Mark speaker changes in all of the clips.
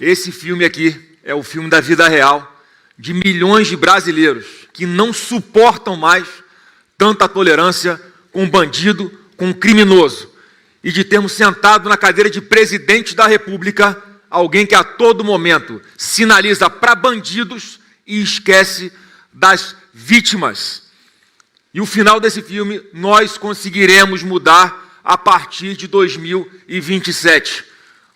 Speaker 1: Esse filme aqui é o filme da vida real de milhões de brasileiros que não suportam mais tanta tolerância com bandido, com criminoso, e de termos sentado na cadeira de presidente da República alguém que a todo momento sinaliza para bandidos e esquece das vítimas. E o final desse filme nós conseguiremos mudar a partir de 2027,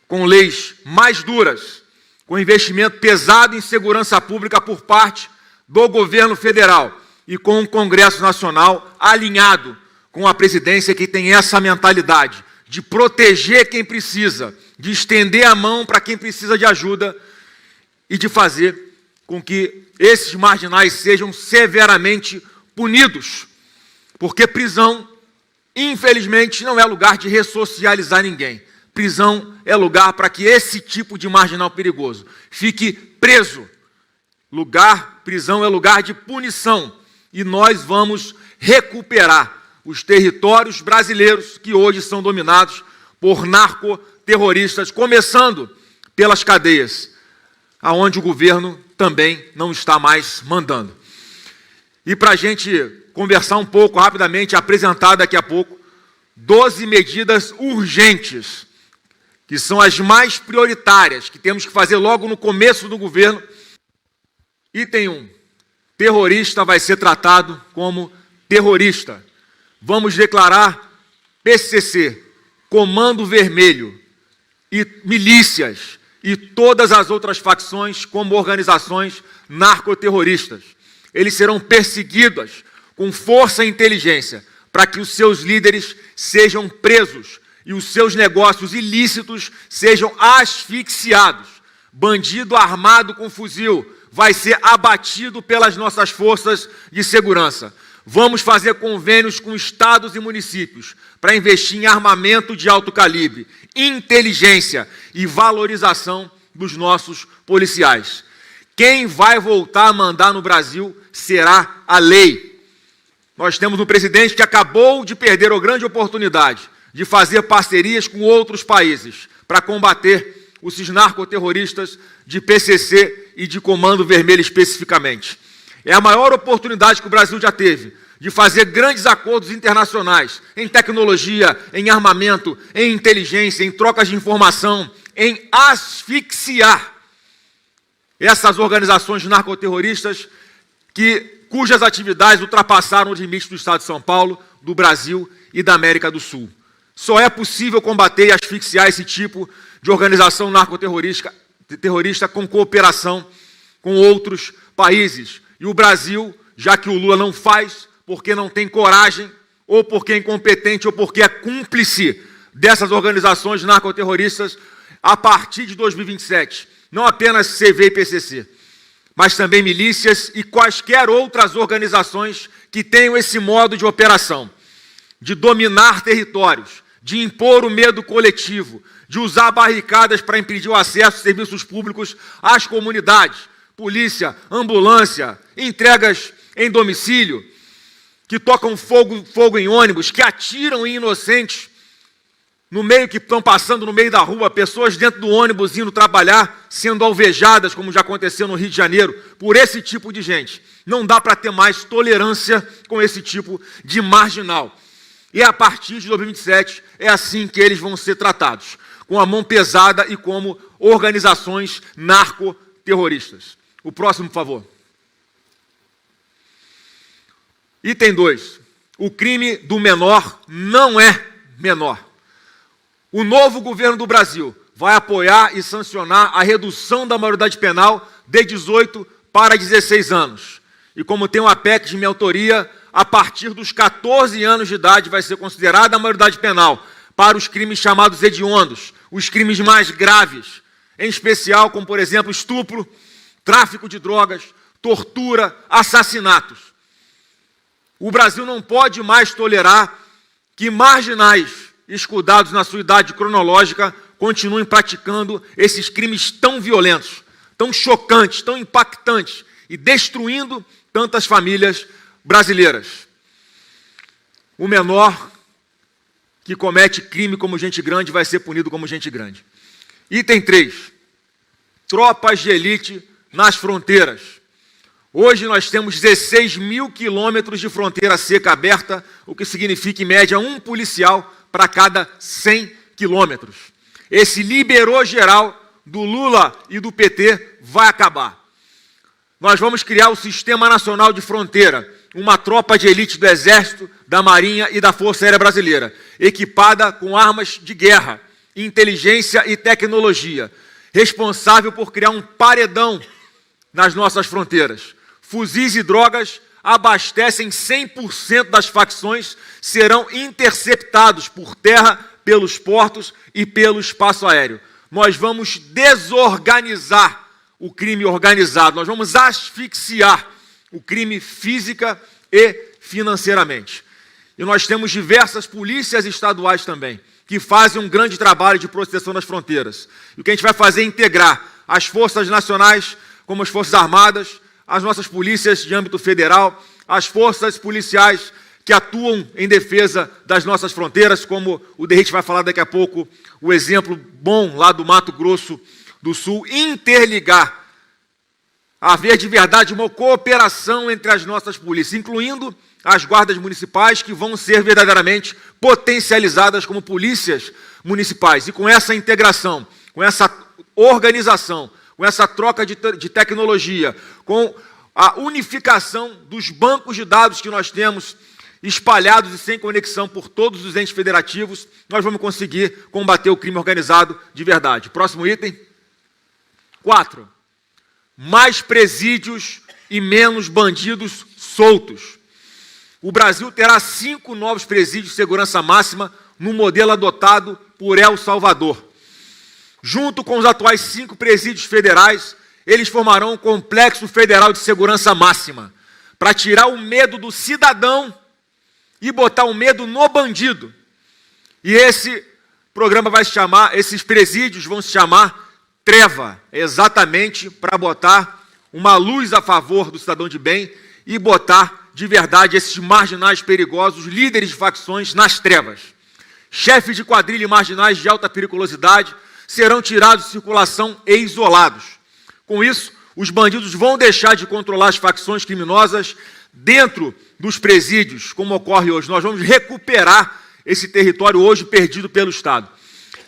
Speaker 1: com leis mais duras, com investimento pesado em segurança pública por parte do governo federal e com o Congresso Nacional alinhado com a presidência que tem essa mentalidade de proteger quem precisa, de estender a mão para quem precisa de ajuda e de fazer com que esses marginais sejam severamente punidos. Porque prisão, infelizmente, não é lugar de ressocializar ninguém. Prisão é lugar para que esse tipo de marginal perigoso fique preso. Prisão é lugar de punição. E nós vamos recuperar os territórios brasileiros que hoje são dominados por narcoterroristas, começando pelas cadeias, aonde o governo também não está mais mandando. E para a gente conversar um pouco rapidamente, apresentar daqui a pouco 12 medidas urgentes, que são as mais prioritárias, que temos que fazer logo no começo do governo. Item 1. Terrorista vai ser tratado como terrorista. Vamos declarar PCC, Comando Vermelho e milícias e todas as outras facções como organizações narcoterroristas. Eles serão perseguidos com força e inteligência para que os seus líderes sejam presos e os seus negócios ilícitos sejam asfixiados. Bandido armado com fuzil vai ser abatido pelas nossas forças de segurança. Vamos fazer convênios com estados e municípios para investir em armamento de alto calibre, inteligência e valorização dos nossos policiais. Quem vai voltar a mandar no Brasil será a lei. Nós temos um presidente que acabou de perder a grande oportunidade de fazer parcerias com outros países para combater os narcoterroristas de PCC e de Comando Vermelho especificamente. É a maior oportunidade que o Brasil já teve de fazer grandes acordos internacionais em tecnologia, em armamento, em inteligência, em trocas de informação, em asfixiar essas organizações narcoterroristas cujas atividades ultrapassaram os limites do Estado de São Paulo, do Brasil e da América do Sul. Só é possível combater e asfixiar esse tipo de organização narcoterrorista com cooperação com outros países. E o Brasil, já que o Lula não faz, porque não tem coragem, ou porque é incompetente, ou porque é cúmplice dessas organizações narcoterroristas, a partir de 2027, não apenas CV e PCC, mas também milícias e quaisquer outras organizações que tenham esse modo de operação, de dominar territórios, de impor o medo coletivo, de usar barricadas para impedir o acesso a serviços públicos às comunidades, polícia, ambulância, entregas em domicílio, que tocam fogo em ônibus, que atiram em inocentes, que estão passando no meio da rua, pessoas dentro do ônibus indo trabalhar, sendo alvejadas, como já aconteceu no Rio de Janeiro, por esse tipo de gente. Não dá para ter mais tolerância com esse tipo de marginal. E a partir de 2027, é assim que eles vão ser tratados, com a mão pesada e como organizações narcoterroristas. O próximo, por favor. Item 2. O crime do menor não é menor. O novo governo do Brasil vai apoiar e sancionar a redução da maioridade penal de 18 para 16 anos. E como tem uma PEC de minha autoria, a partir dos 14 anos de idade vai ser considerada a maioridade penal para os crimes chamados hediondos, os crimes mais graves, em especial como, por exemplo, estupro, tráfico de drogas, tortura, assassinatos. O Brasil não pode mais tolerar que marginais escudados na sua idade cronológica continuem praticando esses crimes tão violentos, tão chocantes, tão impactantes e destruindo tantas famílias brasileiras. O menor que comete crime como gente grande vai ser punido como gente grande. Item 3. tropas de elite nas fronteiras. Hoje nós temos 16 mil quilômetros de fronteira seca aberta, o que significa, em média, um policial para cada 100 quilômetros. Esse liberou geral do Lula e do PT vai acabar. Nós vamos criar o Sistema Nacional de Fronteira, uma tropa de elite do Exército, da Marinha e da Força Aérea Brasileira, equipada com armas de guerra, inteligência e tecnologia, responsável por criar um paredão nas nossas fronteiras. Fuzis e drogas abastecem 100% das facções, serão interceptados por terra, pelos portos e pelo espaço aéreo. Nós vamos desorganizar o crime organizado, nós vamos asfixiar o crime física e financeiramente. E nós temos diversas polícias estaduais também, que fazem um grande trabalho de proteção das fronteiras. E o que a gente vai fazer é integrar as forças nacionais, como as Forças Armadas, as nossas polícias de âmbito federal, as forças policiais que atuam em defesa das nossas fronteiras, como o Derrite vai falar daqui a pouco, o exemplo bom lá do Mato Grosso do Sul, interligar, haver de verdade uma cooperação entre as nossas polícias, incluindo as guardas municipais, que vão ser verdadeiramente potencializadas como polícias municipais. E com essa integração, com essa organização, com essa troca de tecnologia, com a unificação dos bancos de dados que nós temos espalhados e sem conexão por todos os entes federativos, nós vamos conseguir combater o crime organizado de verdade. Próximo item. 4. Mais presídios e menos bandidos soltos. O Brasil terá 5 novos presídios de segurança máxima no modelo adotado por El Salvador. Junto com os atuais 5 presídios federais, eles formarão um complexo federal de segurança máxima, para tirar o medo do cidadão e botar o medo no bandido. E esse programa vai se chamar, esses presídios vão se chamar Treva, exatamente para botar uma luz a favor do cidadão de bem e botar de verdade esses marginais perigosos, líderes de facções, nas trevas. Chefes de quadrilha e marginais de alta periculosidade serão tirados de circulação e isolados. Com isso, os bandidos vão deixar de controlar as facções criminosas dentro dos presídios, como ocorre hoje. Nós vamos recuperar esse território hoje perdido pelo Estado.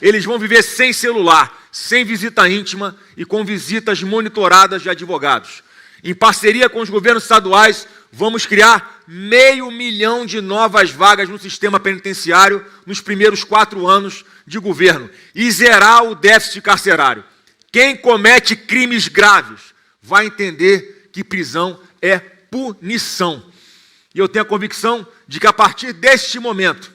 Speaker 1: Eles vão viver sem celular, sem visita íntima e com visitas monitoradas de advogados. Em parceria com os governos estaduais, vamos criar 500 mil de novas vagas no sistema penitenciário nos primeiros 4 anos de governo e zerar o déficit carcerário. Quem comete crimes graves vai entender que prisão é punição. E eu tenho a convicção de que a partir deste momento,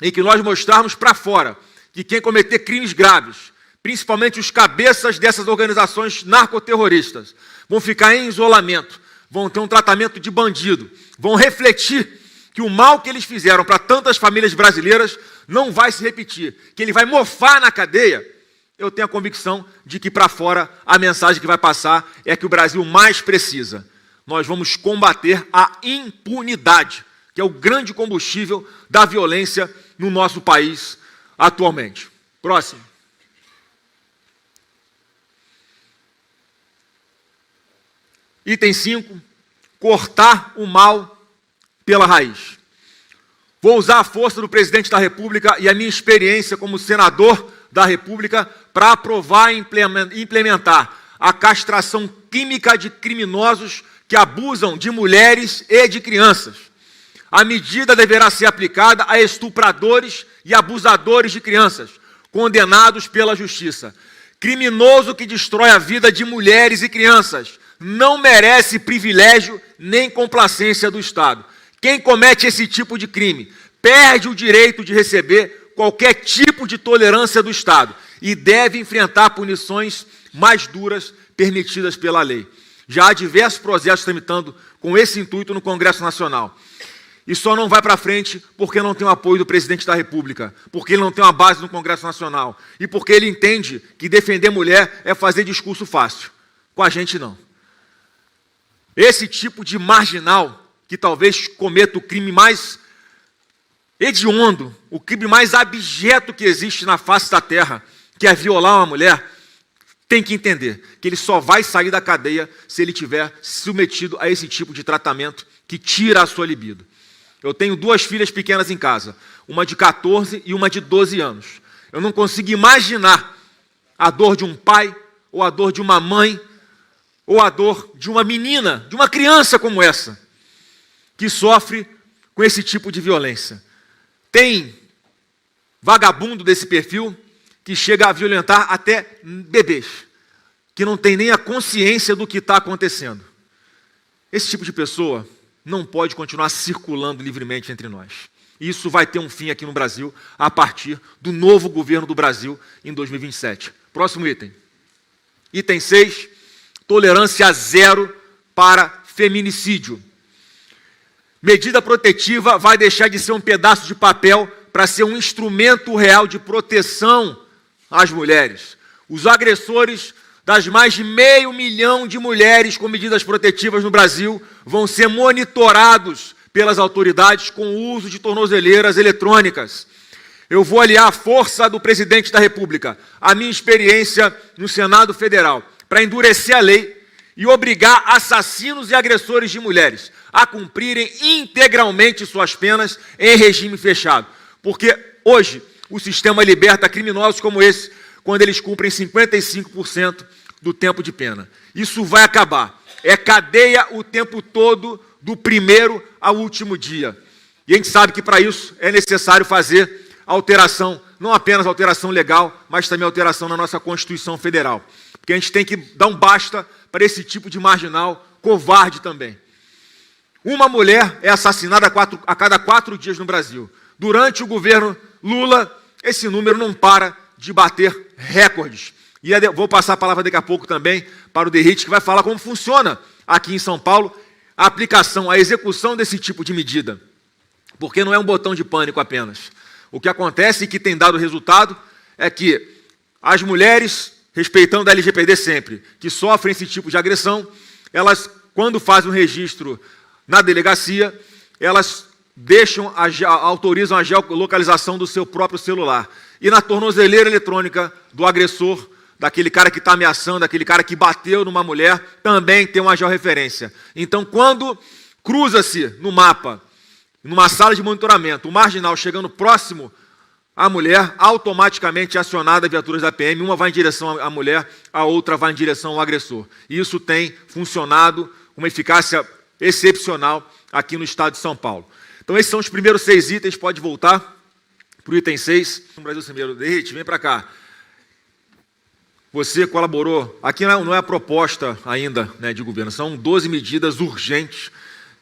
Speaker 1: em que nós mostrarmos para fora que quem cometer crimes graves, principalmente os cabeças dessas organizações narcoterroristas, vão ficar em isolamento, vão ter um tratamento de bandido, vão refletir que o mal que eles fizeram para tantas famílias brasileiras não vai se repetir, que ele vai mofar na cadeia. Eu tenho a convicção de que para fora a mensagem que vai passar é que o Brasil mais precisa. Nós vamos combater a impunidade, que é o grande combustível da violência no nosso país atualmente. Próximo. Item 5. Cortar o mal pela raiz. Vou usar a força do presidente da República e a minha experiência como senador da República para aprovar e implementar a castração química de criminosos que abusam de mulheres e de crianças. A medida deverá ser aplicada a estupradores e abusadores de crianças, condenados pela justiça. Criminoso que destrói a vida de mulheres e crianças não merece privilégio nem complacência do Estado. Quem comete esse tipo de crime perde o direito de receber qualquer tipo de tolerância do Estado e deve enfrentar punições mais duras permitidas pela lei. Já há diversos projetos tramitando com esse intuito no Congresso Nacional. E só não vai para frente porque não tem o apoio do presidente da República, porque ele não tem uma base no Congresso Nacional e porque ele entende que defender mulher é fazer discurso fácil. Com a gente, não. Esse tipo de marginal, que talvez cometa o crime mais hediondo, o crime mais abjeto que existe na face da terra, que é violar uma mulher, tem que entender que ele só vai sair da cadeia se ele tiver submetido a esse tipo de tratamento que tira a sua libido. Eu tenho 2 filhas pequenas em casa, uma de 14 e uma de 12 anos. Eu não consigo imaginar a dor de um pai, ou a dor de uma mãe, ou a dor de uma menina, de uma criança como essa, que sofre com esse tipo de violência. Tem vagabundo desse perfil que chega a violentar até bebês, que não tem nem a consciência do que está acontecendo. Esse tipo de pessoa não pode continuar circulando livremente entre nós. Isso vai ter um fim aqui no Brasil a partir do novo governo do Brasil em 2027. Próximo item. Item 6, tolerância zero para feminicídio. Medida protetiva vai deixar de ser um pedaço de papel para ser um instrumento real de proteção às mulheres. Os agressores das mais de 500 mil de mulheres com medidas protetivas no Brasil vão ser monitorados pelas autoridades com o uso de tornozeleiras eletrônicas. Eu vou aliar a força do presidente da República, a minha experiência no Senado Federal, para endurecer a lei e obrigar assassinos e agressores de mulheres a cumprirem integralmente suas penas em regime fechado. Porque hoje o sistema liberta criminosos como esse quando eles cumprem 55% do tempo de pena. Isso vai acabar. É cadeia o tempo todo, do primeiro ao último dia. E a gente sabe que para isso é necessário fazer alteração, não apenas alteração legal, mas também alteração na nossa Constituição Federal. Porque a gente tem que dar um basta para esse tipo de marginal covarde também. Uma mulher é assassinada a cada 4 dias no Brasil. Durante o governo Lula, esse número não para de bater recordes. E vou passar a palavra daqui a pouco também para o Derrite, que vai falar como funciona aqui em São Paulo a aplicação, a execução desse tipo de medida. Porque não é um botão de pânico apenas. O que acontece e que tem dado resultado é que as mulheres, respeitando a LGPD sempre, que sofrem esse tipo de agressão, elas, quando fazem o registro na delegacia, elas autorizam a geolocalização do seu próprio celular. E na tornozeleira eletrônica do agressor, daquele cara que está ameaçando, daquele cara que bateu numa mulher, também tem uma georreferência. Então, quando cruza-se no mapa, numa sala de monitoramento, o marginal chegando próximo à mulher, automaticamente é acionada viaturas da PM, uma vai em direção à mulher, a outra vai em direção ao agressor. E isso tem funcionado com uma eficácia excepcional aqui no estado de São Paulo. Então, esses são os primeiros 6 itens, pode voltar para o item 6. No Brasil Primeiro, Derrite, vem para cá. Você colaborou, aqui não é a proposta ainda, né, de governo, são 12 medidas urgentes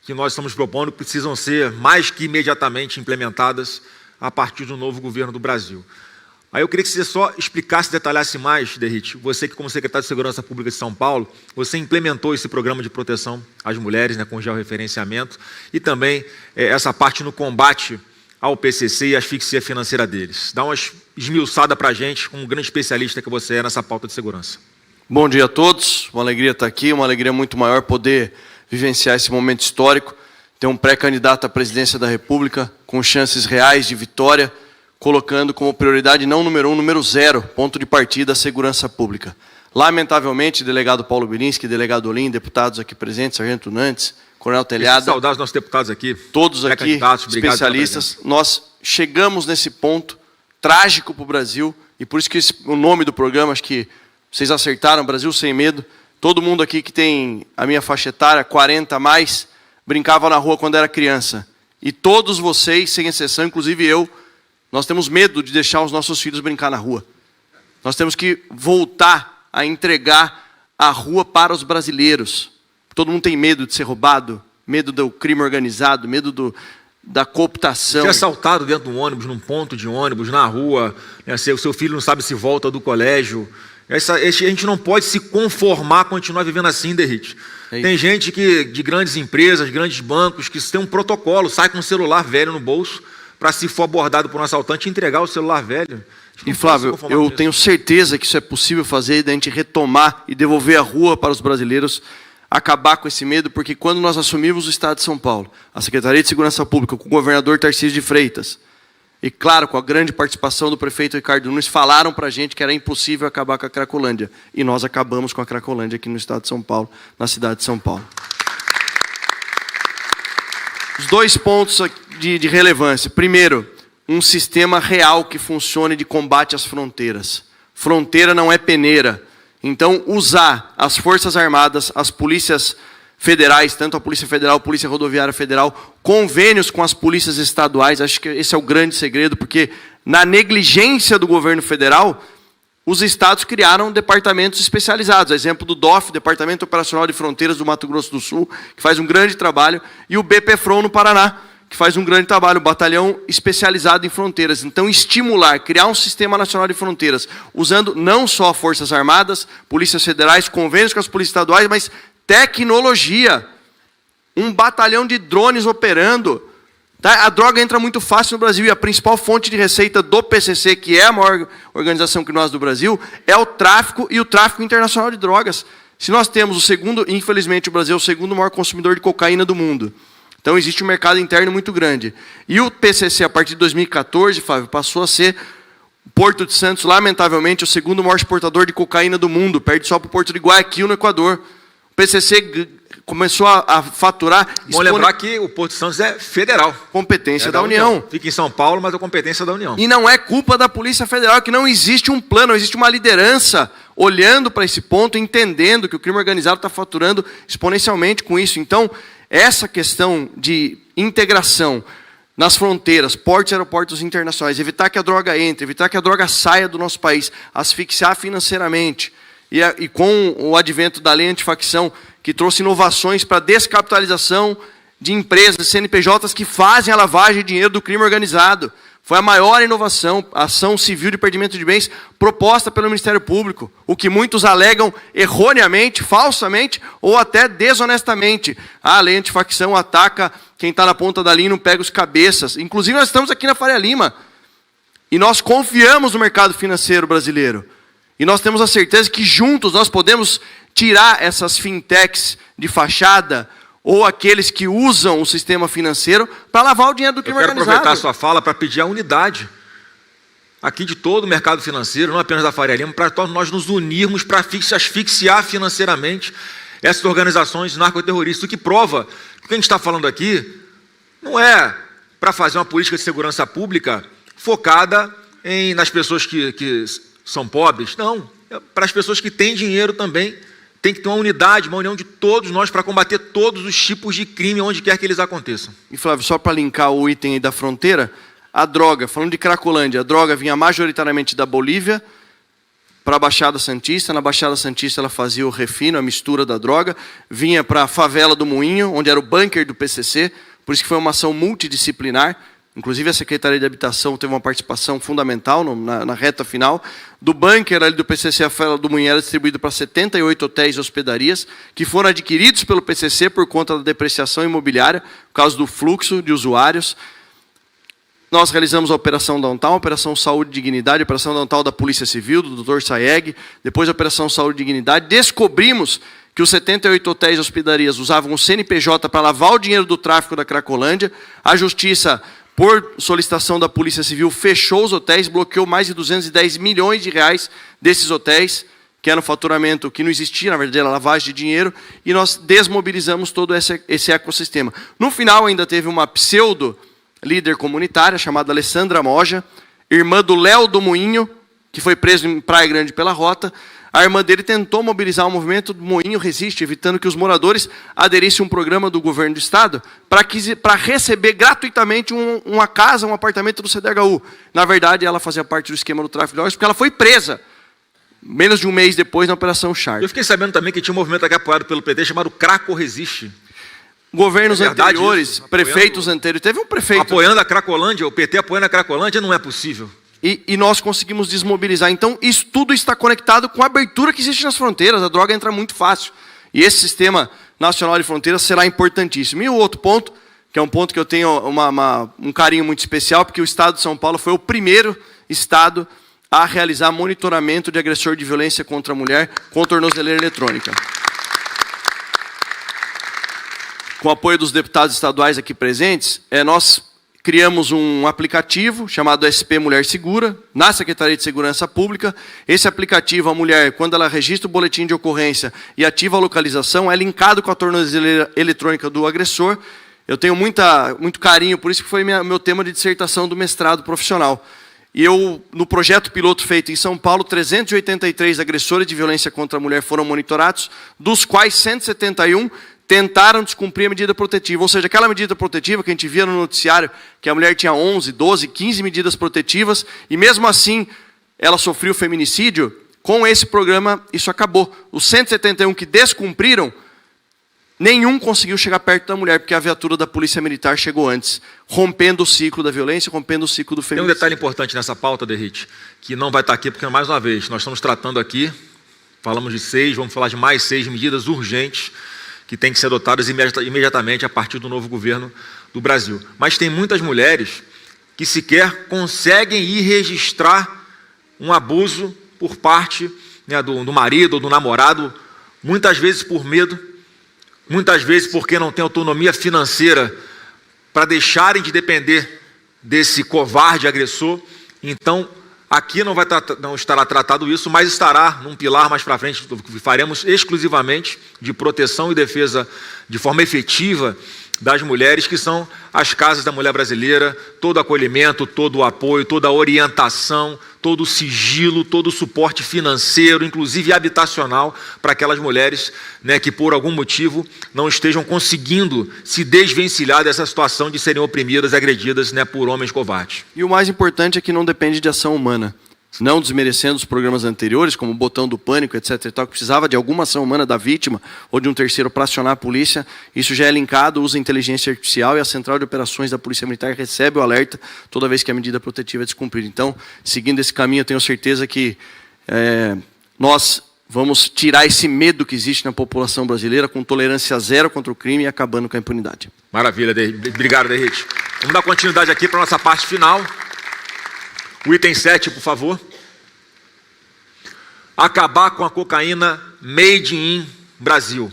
Speaker 1: que nós estamos propondo, que precisam ser mais que imediatamente implementadas a partir do novo governo do Brasil. Aí eu queria que você só explicasse, detalhasse mais, Derrite, você que como secretário de Segurança Pública de São Paulo, você implementou esse programa de proteção às mulheres, né, com georreferenciamento, e também essa parte no combate ao PCC e a asfixia financeira deles. Dá uma esmiuçada para a gente, como um grande especialista que você é nessa pauta de segurança.
Speaker 2: Bom dia a todos, uma alegria estar aqui, uma alegria muito maior poder vivenciar esse momento histórico, ter um pré-candidato à presidência da República com chances reais de vitória, colocando como prioridade não número 1, número 0, ponto de partida, a segurança pública. Lamentavelmente, delegado Paulo Bilinski, delegado Olim, deputados aqui presentes, Sargento Nantes, Coronel Telhada,
Speaker 1: saudades dos nossos deputados aqui,
Speaker 2: todos aqui, especialistas, nós chegamos nesse ponto trágico para o Brasil, e por isso que o nome do programa, acho que vocês acertaram, Brasil Sem Medo. Todo mundo aqui que tem a minha faixa etária, 40 a mais, brincava na rua quando era criança. E todos vocês, sem exceção, inclusive eu, nós temos medo de deixar os nossos filhos brincar na rua. Nós temos que voltar a entregar a rua para os brasileiros. Todo mundo tem medo de ser roubado, medo do crime organizado, medo da cooptação.
Speaker 1: Ser assaltado dentro de um ônibus, num ponto de ônibus, na rua, né, o seu filho não sabe se volta do colégio. A gente não pode se conformar, continuar vivendo assim, Derrite. Tem gente de grandes empresas, grandes bancos, que tem um protocolo, sai com um celular velho no bolso, para se for abordado por um assaltante, entregar o celular velho.
Speaker 2: E Flávio, eu tenho certeza que isso é possível fazer, da gente retomar e devolver a rua para os brasileiros, acabar com esse medo, porque quando nós assumimos o Estado de São Paulo, a Secretaria de Segurança Pública, com o governador Tarcísio de Freitas, e, claro, com a grande participação do prefeito Ricardo Nunes, falaram para a gente que era impossível acabar com a Cracolândia. E nós acabamos com a Cracolândia aqui no estado de São Paulo, na cidade de São Paulo. Os 2 pontos de relevância. Primeiro, um sistema real que funcione de combate às fronteiras. Fronteira não é peneira. Então, usar as Forças Armadas, as polícias federais, tanto a Polícia Federal, a Polícia Rodoviária Federal, convênios com as polícias estaduais, acho que esse é o grande segredo, porque na negligência do governo federal, os estados criaram departamentos especializados. Exemplo do DOF, Departamento Operacional de Fronteiras do Mato Grosso do Sul, que faz um grande trabalho, e o BPFRON no Paraná, que faz um grande trabalho, um batalhão especializado em fronteiras. Então, estimular, criar um sistema nacional de fronteiras, usando não só Forças Armadas, polícias federais, convênios com as polícias estaduais, mas tecnologia. Um batalhão de drones operando. Tá? A droga entra muito fácil no Brasil, e a principal fonte de receita do PCC, que é a maior organização que nós do Brasil, é o tráfico e o tráfico internacional de drogas. Se nós temos o segundo, infelizmente o Brasil é o segundo maior consumidor de cocaína do mundo. Então, existe um mercado interno muito grande. E o PCC, a partir de 2014, Fábio, passou a ser, Porto de Santos, lamentavelmente, o segundo maior exportador de cocaína do mundo, perde só para o Porto de Guayaquil, no Equador. O PCC começou a faturar...
Speaker 1: Bom lembrar que o Porto de Santos é federal.
Speaker 2: Competência da União.
Speaker 1: Fica em São Paulo, mas é competência da União.
Speaker 2: E não é culpa da Polícia Federal, que não existe um plano, não existe uma liderança olhando para esse ponto, entendendo que o crime organizado está faturando exponencialmente com isso. Então, essa questão de integração nas fronteiras, portos e aeroportos internacionais, evitar que a droga entre, evitar que a droga saia do nosso país, asfixiar financeiramente, e com o advento da lei antifacção, que trouxe inovações para a descapitalização de empresas, CNPJs, que fazem a lavagem de dinheiro do crime organizado. Foi a maior inovação, a ação civil de perdimento de bens proposta pelo Ministério Público, o que muitos alegam erroneamente, falsamente ou até desonestamente. A lei antifacção ataca quem está na ponta da linha e não pega os cabeças. Inclusive, nós estamos aqui na Faria Lima e nós confiamos no mercado financeiro brasileiro. E nós temos a certeza que juntos nós podemos tirar essas fintechs de fachada ou aqueles que usam o sistema financeiro para lavar o dinheiro do crime organizado.
Speaker 1: Eu quero aproveitar a sua fala para pedir a unidade aqui de todo o mercado financeiro, não apenas da Faria Lima, para nós nos unirmos para asfixiar financeiramente essas organizações narcoterroristas, o que prova que o que a gente está falando aqui não é para fazer uma política de segurança pública focada nas pessoas que são pobres, não, é para as pessoas que têm dinheiro também. Tem que ter uma unidade, uma união de todos nós para combater todos os tipos de crime, onde quer que eles aconteçam.
Speaker 2: E Flávio, só para linkar o item aí da fronteira, a droga, falando de Cracolândia, a droga vinha majoritariamente da Bolívia para a Baixada Santista. Na Baixada Santista ela fazia o refino, a mistura da droga, vinha para a favela do Moinho, onde era o bunker do PCC, por isso que foi uma ação multidisciplinar. Inclusive a Secretaria de Habitação teve uma participação fundamental na reta final. Do bunker ali do PCC, a favela do Moinho era distribuído para 78 hotéis e hospedarias, que foram adquiridos pelo PCC por conta da depreciação imobiliária, por causa do fluxo de usuários. Nós realizamos a Operação Downtown, a Operação Saúde e Dignidade, a Operação Downtown da Polícia Civil, do Dr. Saeg, depois a Operação Saúde e Dignidade. Descobrimos que os 78 hotéis e hospedarias usavam o CNPJ para lavar o dinheiro do tráfico da Cracolândia. A Justiça, por solicitação da Polícia Civil, fechou os hotéis, bloqueou mais de 210 milhões de reais desses hotéis, que era um faturamento que não existia, na verdade era lavagem de dinheiro, e nós desmobilizamos todo esse ecossistema. No final ainda teve uma pseudo-líder comunitária, chamada Alessandra Moja, irmã do Léo do Moinho, que foi preso em Praia Grande pela Rota. A irmã dele tentou mobilizar o movimento do Moinho Resiste, evitando que os moradores aderissem a um programa do governo do estado para receber gratuitamente uma casa, um apartamento do CDHU. Na verdade, ela fazia parte do esquema do tráfico de drogas, porque ela foi presa menos de um mês depois na Operação Sharp.
Speaker 1: Eu fiquei sabendo também que tinha um movimento aqui apoiado pelo PT chamado Craco Resiste.
Speaker 2: Governos anteriores, prefeitos anteriores, teve um prefeito...
Speaker 1: Apoiando a Cracolândia, o PT apoiando a Cracolândia, não é possível.
Speaker 2: E nós conseguimos desmobilizar. Então, isso tudo está conectado com a abertura que existe nas fronteiras. A droga entra muito fácil. E esse sistema nacional de fronteiras será importantíssimo. E o outro ponto, que é um ponto que eu tenho um carinho muito especial, porque o estado de São Paulo foi o primeiro estado a realizar monitoramento de agressor de violência contra a mulher com tornozeleira eletrônica. Com o apoio dos deputados estaduais aqui presentes, nós criamos um aplicativo chamado SP Mulher Segura, na Secretaria de Segurança Pública. Esse aplicativo, a mulher, quando ela registra o boletim de ocorrência e ativa a localização, é linkado com a tornozeleira eletrônica do agressor. Eu tenho muito carinho, por isso que foi meu tema de dissertação do mestrado profissional. E eu, no projeto piloto feito em São Paulo, 383 agressores de violência contra a mulher foram monitorados, dos quais 171 tentaram descumprir a medida protetiva. Ou seja, aquela medida protetiva que a gente via no noticiário, que a mulher tinha 11, 12, 15 medidas protetivas, e mesmo assim ela sofreu feminicídio, com esse programa isso acabou. Os 171 que descumpriram, nenhum conseguiu chegar perto da mulher, porque a viatura da Polícia Militar chegou antes, rompendo o ciclo da violência, rompendo o ciclo do feminicídio.
Speaker 1: Tem um detalhe importante nessa pauta, Derrite, que não vai estar aqui, porque, mais uma vez, nós estamos tratando aqui, falamos de 6, vamos falar de mais 6 medidas urgentes, que têm que ser adotadas imediatamente a partir do novo governo do Brasil. Mas tem muitas mulheres que sequer conseguem ir registrar um abuso por parte, né, do marido ou do namorado, muitas vezes por medo, muitas vezes porque não tem autonomia financeira para deixarem de depender desse covarde agressor. Então, aqui não estará tratado isso, mas estará num pilar mais para frente, faremos exclusivamente de proteção e defesa de forma efetiva das mulheres, que são as casas da mulher brasileira, todo o acolhimento, todo o apoio, toda a orientação, todo o sigilo, todo o suporte financeiro, inclusive habitacional, para aquelas mulheres, né, que por algum motivo não estejam conseguindo se desvencilhar dessa situação de serem oprimidas, agredidas, né, por homens covardes.
Speaker 2: E o mais importante é que não depende de ação humana. Não desmerecendo os programas anteriores, como o botão do pânico, etc. e tal, que precisava de alguma ação humana da vítima ou de um terceiro para acionar a polícia. Isso já é linkado, usa inteligência artificial, e a Central de Operações da Polícia Militar recebe o alerta toda vez que a medida protetiva é descumprida. Então, seguindo esse caminho, eu tenho certeza que nós vamos tirar esse medo que existe na população brasileira, com tolerância zero contra o crime e acabando com a impunidade.
Speaker 1: Maravilha, obrigado, Derrite. Vamos dar continuidade aqui para a nossa parte final. O item 7, por favor. Acabar com a cocaína made in Brasil.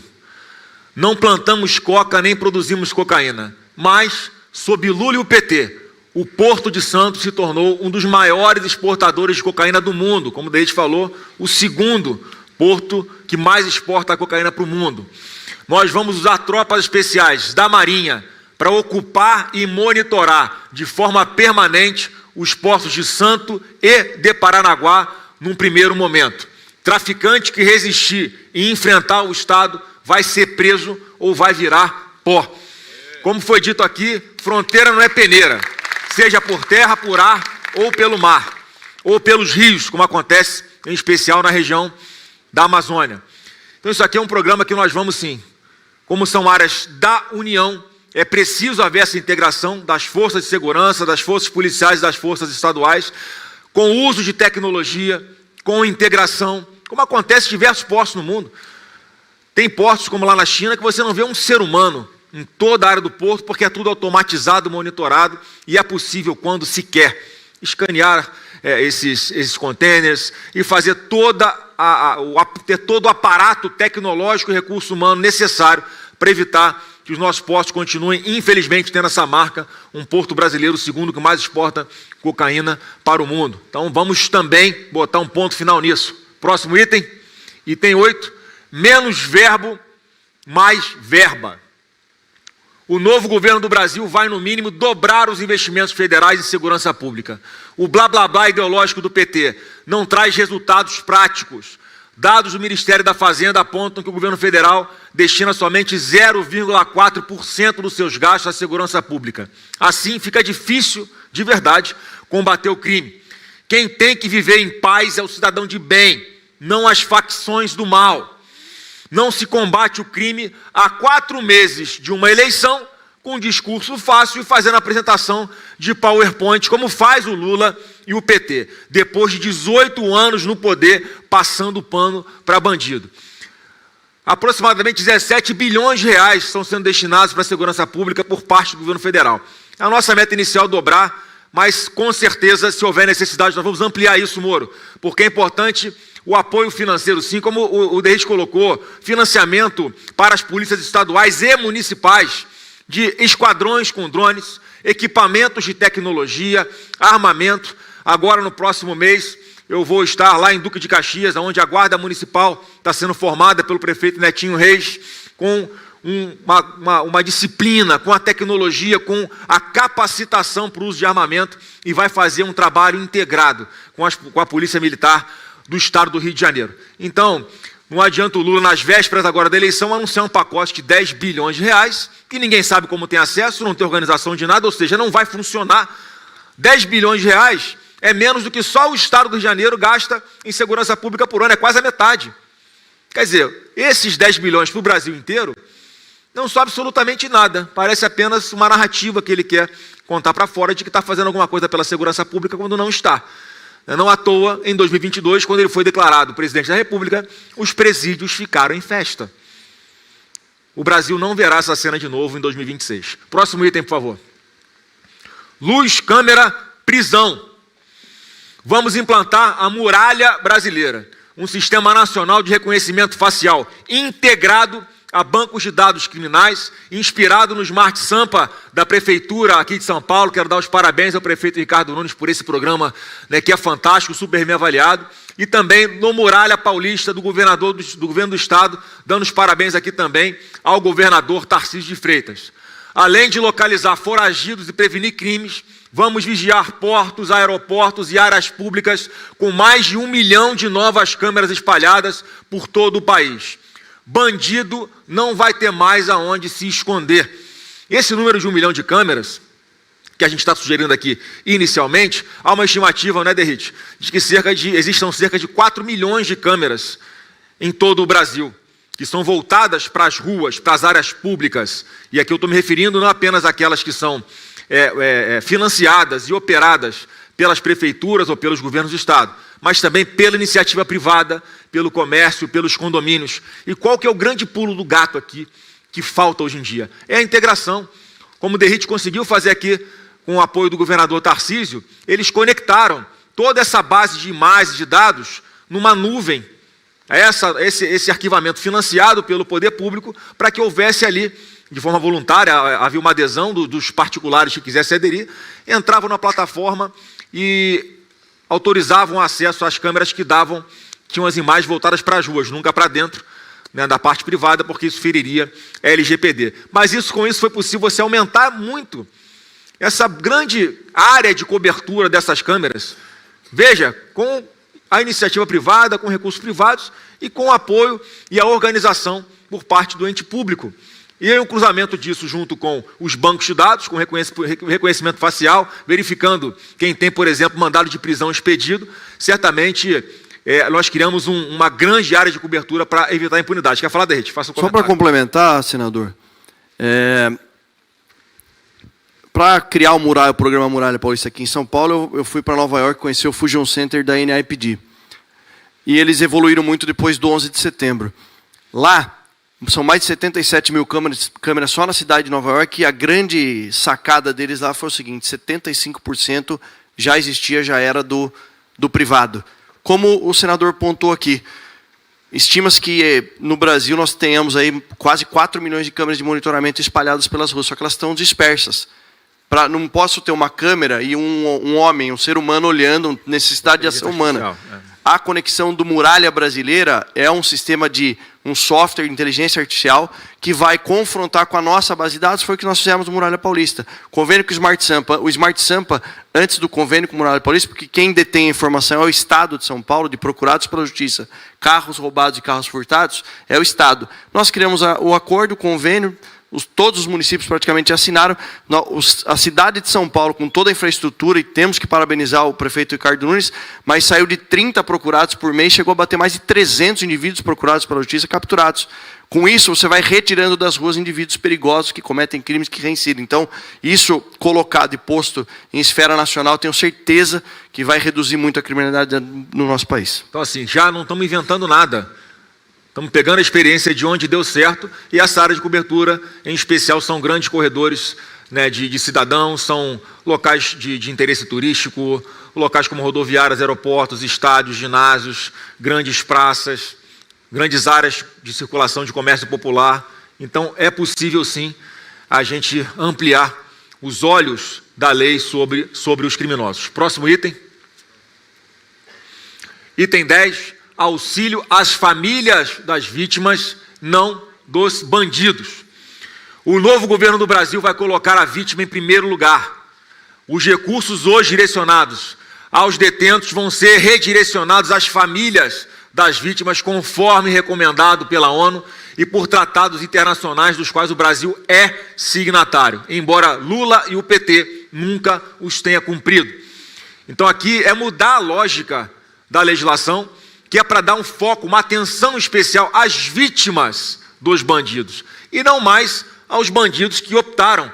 Speaker 1: Não plantamos coca nem produzimos cocaína, mas, sob Lula e o PT, o Porto de Santos se tornou um dos maiores exportadores de cocaína do mundo. Como o Derrite falou, o segundo porto que mais exporta a cocaína para o mundo. Nós vamos usar tropas especiais da Marinha para ocupar e monitorar de forma permanente os portos de Santo e de Paranaguá num primeiro momento. Traficante que resistir e enfrentar o Estado vai ser preso ou vai virar pó. Como foi dito aqui, fronteira não é peneira, seja por terra, por ar ou pelo mar, ou pelos rios, como acontece em especial na região da Amazônia. Então isso aqui é um programa que nós vamos sim, como são áreas da União, é preciso haver essa integração das forças de segurança, das forças policiais e das forças estaduais, com o uso de tecnologia, com integração, como acontece em diversos portos no mundo. Tem portos, como lá na China, que você não vê um ser humano em toda a área do porto, porque é tudo automatizado, monitorado, e é possível, quando se quer, escanear esses containers e fazer ter todo o aparato tecnológico e recurso humano necessário para evitar que os nossos portos continuem, infelizmente, tendo essa marca, um porto brasileiro, o segundo que mais exporta cocaína para o mundo. Então, vamos também botar um ponto final nisso. Próximo item, item 8, menos verbo, mais verba. O novo governo do Brasil vai, no mínimo, dobrar os investimentos federais em segurança pública. O blá blá blá ideológico do PT não traz resultados práticos. Dados do Ministério da Fazenda apontam que o governo federal destina somente 0,4% dos seus gastos à segurança pública. Assim, fica difícil, de verdade, combater o crime. Quem tem que viver em paz é o cidadão de bem, não as facções do mal. Não se combate o crime há 4 meses de uma eleição, com um discurso fácil e fazendo apresentação de PowerPoint, como faz o Lula e o PT, depois de 18 anos no poder, passando pano para bandido. Aproximadamente 17 bilhões de reais estão sendo destinados para a segurança pública por parte do governo federal. A nossa meta inicial é dobrar, mas com certeza, se houver necessidade, nós vamos ampliar isso, Moro, porque é importante o apoio financeiro, sim, como o Derrite colocou, financiamento para as polícias estaduais e municipais de esquadrões com drones, equipamentos de tecnologia, armamento. Agora, no próximo mês, eu vou estar lá em Duque de Caxias, onde a Guarda Municipal está sendo formada pelo prefeito Netinho Reis, com uma disciplina, com a tecnologia, com a capacitação para o uso de armamento, e vai fazer um trabalho integrado com a Polícia Militar do Estado do Rio de Janeiro. Então, não adianta o Lula, nas vésperas agora da eleição, anunciar um pacote de 10 bilhões de reais, que ninguém sabe como tem acesso, não tem organização de nada, ou seja, não vai funcionar. 10 bilhões de reais é menos do que só o Estado do Rio de Janeiro gasta em segurança pública por ano, é quase a metade. Quer dizer, esses 10 bilhões para o Brasil inteiro não são absolutamente nada, parece apenas uma narrativa que ele quer contar para fora de que está fazendo alguma coisa pela segurança pública quando não está. Não à toa, em 2022, quando ele foi declarado presidente da República, os presídios ficaram em festa. O Brasil não verá essa cena de novo em 2026. Próximo item, por favor. Luz, câmera, prisão. Vamos implantar a Muralha Brasileira, um sistema nacional de reconhecimento facial integrado a bancos de dados criminais, inspirado no Smart Sampa da Prefeitura aqui de São Paulo. Quero dar os parabéns ao prefeito Ricardo Nunes por esse programa, né, que é fantástico, super bem avaliado. E também no Muralha Paulista, do governador do governo do Estado, dando os parabéns aqui também ao governador Tarcísio de Freitas. Além de localizar foragidos e prevenir crimes, vamos vigiar portos, aeroportos e áreas públicas com mais de 1 milhão de novas câmeras espalhadas por todo o país. Bandido não vai ter mais aonde se esconder. Esse número de 1 milhão de câmeras, que a gente está sugerindo aqui inicialmente, há uma estimativa, né, Derrite, de que existam cerca de 4 milhões de câmeras em todo o Brasil, que são voltadas para as ruas, para as áreas públicas. E aqui eu estou me referindo não apenas àquelas que são financiadas e operadas pelas prefeituras ou pelos governos do Estado, mas também pela iniciativa privada, pelo comércio, pelos condomínios. E qual que é o grande pulo do gato aqui que falta hoje em dia? É a integração. Como o Derrite conseguiu fazer aqui com o apoio do governador Tarcísio, eles conectaram toda essa base de imagens, de dados, numa nuvem, esse arquivamento financiado pelo poder público, para que houvesse ali, de forma voluntária, havia uma adesão dos particulares que quisessem aderir, entravam na plataforma e autorizavam acesso às câmeras que tinham as imagens voltadas para as ruas, nunca para dentro, né, da parte privada, porque isso feriria a LGPD. Mas com isso foi possível você aumentar muito essa grande área de cobertura dessas câmeras. Veja, com a iniciativa privada, com recursos privados e com o apoio e a organização por parte do ente público. E aí, o cruzamento disso junto com os bancos de dados, com reconhecimento facial, verificando quem tem, por exemplo, mandado de prisão expedido, certamente nós criamos uma grande área de cobertura para evitar a impunidade. Quer falar, Derrite? Faça um comentário.
Speaker 2: Só para complementar, senador, para criar o programa Muralha Paulista aqui em São Paulo, eu fui para Nova York conhecer o Fusion Center da NIPD. E eles evoluíram muito depois do 11 de setembro. Lá, são mais de 77 mil câmeras só na cidade de Nova York, e a grande sacada deles lá foi o seguinte: 75% já existia, já era do privado. Como o senador pontuou aqui, estima-se que no Brasil nós tenhamos aí quase 4 milhões de câmeras de monitoramento espalhadas pelas ruas, só que elas estão dispersas. Não posso ter uma câmera e um homem, um ser humano olhando, necessidade de ação humana. A conexão do Muralha Brasileira é um sistema um software de inteligência artificial que vai confrontar com a nossa base de dados. Foi o que nós fizemos no Muralha Paulista. Convênio com o Smart Sampa, antes do convênio com o Muralha Paulista, porque quem detém a informação é o Estado de São Paulo, de procurados pela Justiça. Carros roubados e carros furtados é o Estado. Nós criamos o acordo, o convênio, todos os municípios praticamente assinaram. A cidade de São Paulo, com toda a infraestrutura, e temos que parabenizar o prefeito Ricardo Nunes, mas saiu de 30 procurados por mês, chegou a bater mais de 300 indivíduos procurados pela Justiça capturados. Com isso, você vai retirando das ruas indivíduos perigosos que cometem crimes, que reincidem. Então, isso colocado e posto em esfera nacional, tenho certeza que vai reduzir muito a criminalidade no nosso país.
Speaker 1: Então, assim, já não estamos inventando nada. Estamos pegando a experiência de onde deu certo, e essa área de cobertura, em especial, são grandes corredores, né, de cidadãos, são locais de interesse turístico, locais como rodoviárias, aeroportos, estádios, ginásios, grandes praças, grandes áreas de circulação de comércio popular. Então, é possível, sim, a gente ampliar os olhos da lei sobre os criminosos. Próximo item. Item 10, auxílio às famílias das vítimas, não dos bandidos. O novo governo do Brasil vai colocar a vítima em primeiro lugar. Os recursos hoje direcionados aos detentos vão ser redirecionados às famílias das vítimas, conforme recomendado pela ONU e por tratados internacionais dos quais o Brasil é signatário, embora Lula e o PT nunca os tenha cumprido. Então aqui é mudar a lógica da legislação, que é para dar um foco, uma atenção especial às vítimas dos bandidos, e não mais aos bandidos que optaram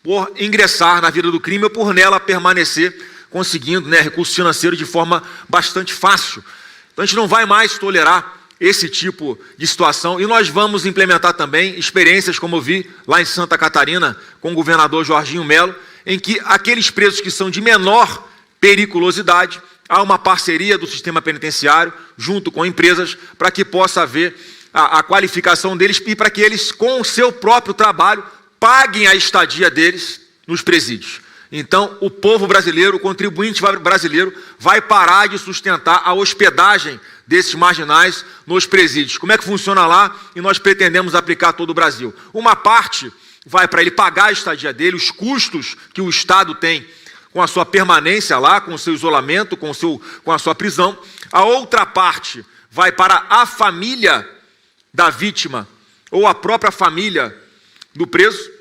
Speaker 1: por ingressar na vida do crime ou por nela permanecer, conseguindo recurso financeiro de forma bastante fácil. Então a gente não vai mais tolerar esse tipo de situação, e nós vamos implementar também experiências, como eu vi lá em Santa Catarina, com o governador Jorginho Melo, em que aqueles presos que são de menor periculosidade, há uma parceria do sistema penitenciário junto com empresas para que possa haver a qualificação deles e para que eles, com o seu próprio trabalho, paguem a estadia deles nos presídios. Então, o povo brasileiro, o contribuinte brasileiro, vai parar de sustentar a hospedagem desses marginais nos presídios. Como é que funciona lá? E nós pretendemos aplicar todo o Brasil. Uma parte vai para ele pagar a estadia dele, os custos que o Estado tem com a sua permanência lá, com o seu isolamento, com a sua prisão. A outra parte vai para a família da vítima ou a própria família do preso,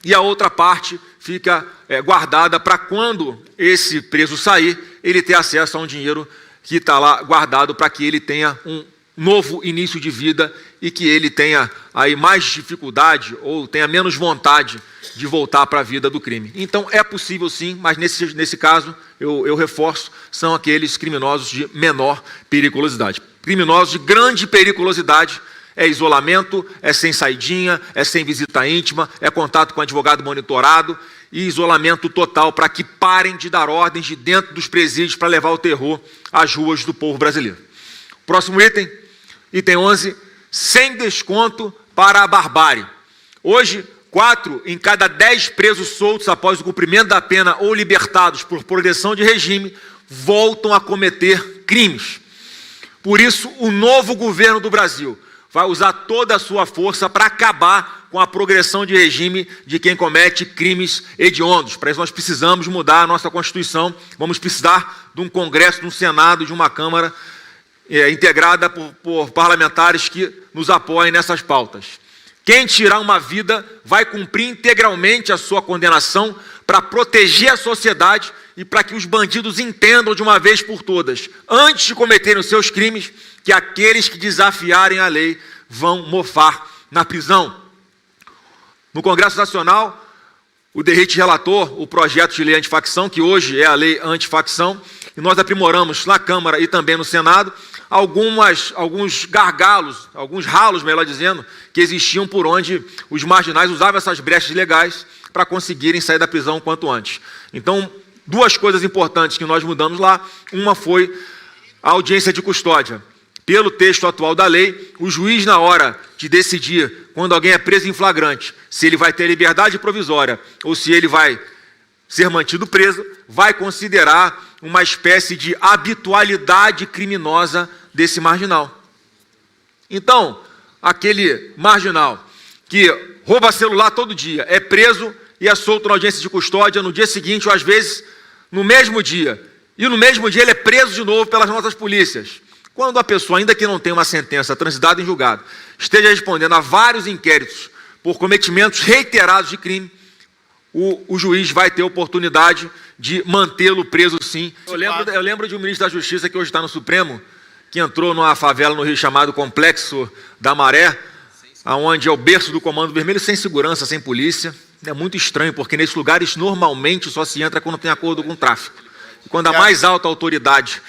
Speaker 1: e a outra parte fica guardada para quando esse preso sair, ele ter acesso a um dinheiro que está lá guardado para que ele tenha um novo início de vida e que ele tenha aí mais dificuldade ou tenha menos vontade de voltar para a vida do crime. Então é possível sim, mas nesse caso, eu reforço, são aqueles criminosos de menor periculosidade. Criminosos de grande periculosidade é isolamento, é sem saidinha, é sem visita íntima, é contato com advogado monitorado e isolamento total para que parem de dar ordens de dentro dos presídios para levar o terror às ruas do povo brasileiro. Próximo item, item 11, sem desconto para a barbárie. Hoje, 4 em cada 10 presos soltos após o cumprimento da pena ou libertados por progressão de regime voltam a cometer crimes. Por isso, o novo governo do Brasil vai usar toda a sua força para acabar com a progressão de regime de quem comete crimes hediondos. Para isso nós precisamos mudar a nossa Constituição, vamos precisar de um Congresso, de um Senado, de uma Câmara integrada por parlamentares que nos apoiem nessas pautas. Quem tirar uma vida vai cumprir integralmente a sua condenação para proteger a sociedade e para que os bandidos entendam de uma vez por todas, antes de cometerem os seus crimes, que aqueles que desafiarem a lei vão mofar na prisão. No Congresso Nacional, o Derrite relatou o projeto de lei antifacção, que hoje é a lei antifacção, e nós aprimoramos na Câmara e também no Senado alguns gargalos, alguns ralos, melhor dizendo, que existiam por onde os marginais usavam essas brechas legais para conseguirem sair da prisão o quanto antes. Então, 2 coisas importantes que nós mudamos lá. Uma foi a audiência de custódia. Pelo texto atual da lei, o juiz, na hora de decidir quando alguém é preso em flagrante, se ele vai ter liberdade provisória ou se ele vai ser mantido preso, vai considerar uma espécie de habitualidade criminosa desse marginal. Então, aquele marginal que rouba celular todo dia, é preso e é solto na audiência de custódia no dia seguinte, ou às vezes no mesmo dia, e no mesmo dia ele é preso de novo pelas nossas polícias. Quando a pessoa, ainda que não tenha uma sentença transitada em julgado, esteja respondendo a vários inquéritos por cometimentos reiterados de crime, o juiz vai ter oportunidade de mantê-lo preso sim. Eu lembro de um ministro da Justiça que hoje está no Supremo, que entrou numa favela no Rio chamado Complexo da Maré, onde é o berço do Comando Vermelho, sem segurança, sem polícia. É muito estranho, porque nesses lugares normalmente só se entra quando tem acordo com o tráfico. E quando a mais alta autoridade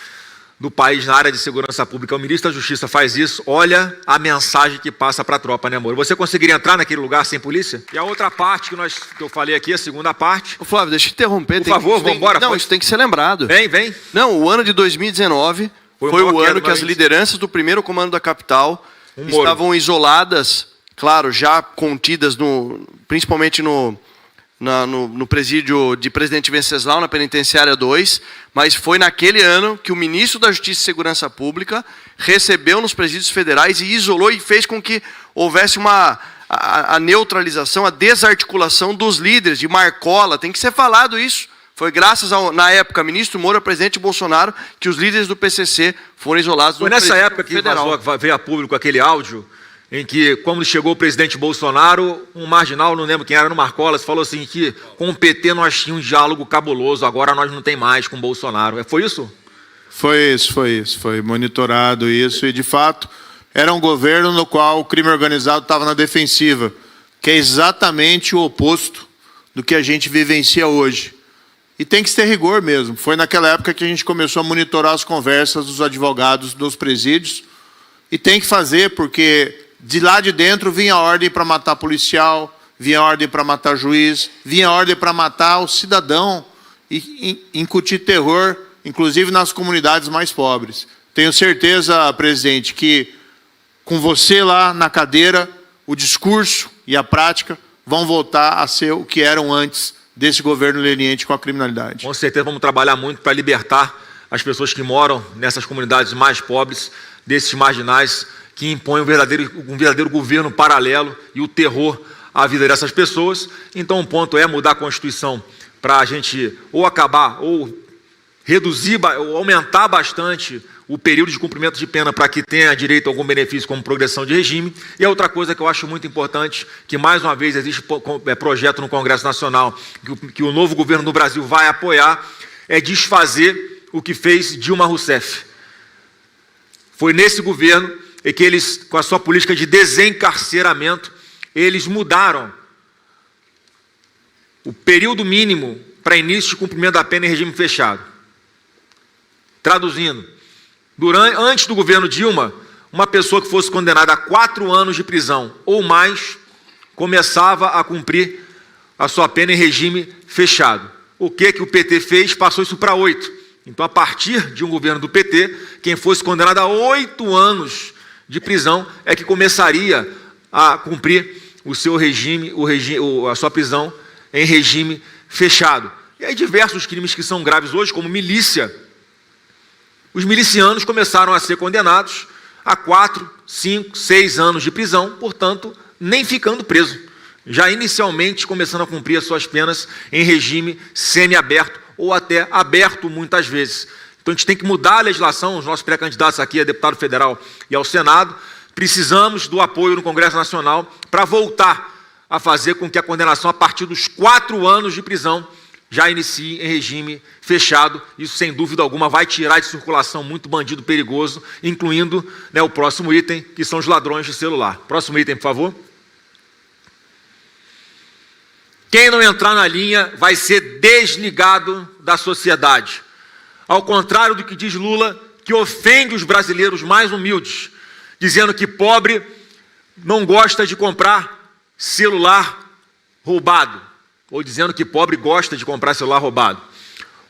Speaker 1: do país na área de segurança pública, o ministro da Justiça, faz isso, olha a mensagem que passa para a tropa, né, amor? Você conseguiria entrar naquele lugar sem polícia? E a outra parte que eu falei aqui, a segunda parte...
Speaker 2: Ô, Flávio, deixa eu te interromper.
Speaker 1: Por favor, vamos embora.
Speaker 2: Não, isso tem que ser lembrado.
Speaker 1: Vem.
Speaker 2: Não, o ano de 2019 foi o ano que as lideranças do primeiro comando da capital estavam isoladas, claro, já contidas, principalmente no no presídio de Presidente Venceslau, na penitenciária 2, mas foi naquele ano que o ministro da Justiça e Segurança Pública recebeu nos presídios federais e isolou e fez com que houvesse a neutralização, a desarticulação dos líderes, de Marcola. Tem que ser falado isso. Foi graças ao, na época, ministro Moura, presidente Bolsonaro, que os líderes do PCC foram isolados.
Speaker 1: Foi nessa época que veio a público aquele áudio em que, quando chegou o presidente Bolsonaro, um marginal, não lembro quem era, no Marcola, falou assim que com o PT nós tínhamos um diálogo cabuloso, agora nós não tem mais com o Bolsonaro. Foi isso?
Speaker 3: Foi isso. Foi monitorado isso e, de fato, era um governo no qual o crime organizado estava na defensiva, que é exatamente o oposto do que a gente vivencia hoje. E tem que ter rigor mesmo. Foi naquela época que a gente começou a monitorar as conversas dos advogados dos presídios, e tem que fazer, porque de lá de dentro vinha ordem para matar policial, vinha ordem para matar juiz, vinha ordem para matar o cidadão e incutir terror, inclusive nas comunidades mais pobres. Tenho certeza, presidente, que com você lá na cadeira, o discurso e a prática vão voltar a ser o que eram antes desse governo leniente com a criminalidade.
Speaker 1: Com certeza vamos trabalhar muito para libertar as pessoas que moram nessas comunidades mais pobres, desses marginais que impõem um verdadeiro governo paralelo e o terror à vida dessas pessoas. Então o ponto é mudar a Constituição para a gente ou acabar, ou reduzir, ou aumentar bastante o período de cumprimento de pena para que tenha direito a algum benefício como progressão de regime. E a outra coisa que eu acho muito importante, que mais uma vez existe projeto no Congresso Nacional, que o novo governo do Brasil vai apoiar, é desfazer o que fez Dilma Rousseff. Foi nesse governo que eles, com a sua política de desencarceramento, eles mudaram o período mínimo para início de cumprimento da pena em regime fechado. Traduzindo, antes do governo Dilma, uma pessoa que fosse condenada a 4 anos de prisão ou mais, começava a cumprir a sua pena em regime fechado. O que o PT fez? Passou isso para 8. Então, a partir de um governo do PT, quem fosse condenado a 8 anos de prisão é que começaria a cumprir o seu regime, a sua prisão em regime fechado. E aí diversos crimes que são graves hoje, como milícia, os milicianos começaram a ser condenados a 4, 5, 6 anos de prisão, portanto, nem ficando preso, já inicialmente começando a cumprir as suas penas em regime semiaberto ou até aberto muitas vezes. Então a gente tem que mudar a legislação, os nossos pré-candidatos aqui a deputado federal e ao Senado, precisamos do apoio no Congresso Nacional para voltar a fazer com que a condenação a partir dos 4 anos de prisão já inicie em regime fechado. Isso, sem dúvida alguma, vai tirar de circulação muito bandido perigoso, incluindo, o próximo item, que são os ladrões de celular. Próximo item, por favor. Quem não entrar na linha vai ser desligado da sociedade. Ao contrário do que diz Lula, que ofende os brasileiros mais humildes, dizendo que pobre não gosta de comprar celular roubado, ou dizendo que pobre gosta de comprar celular roubado.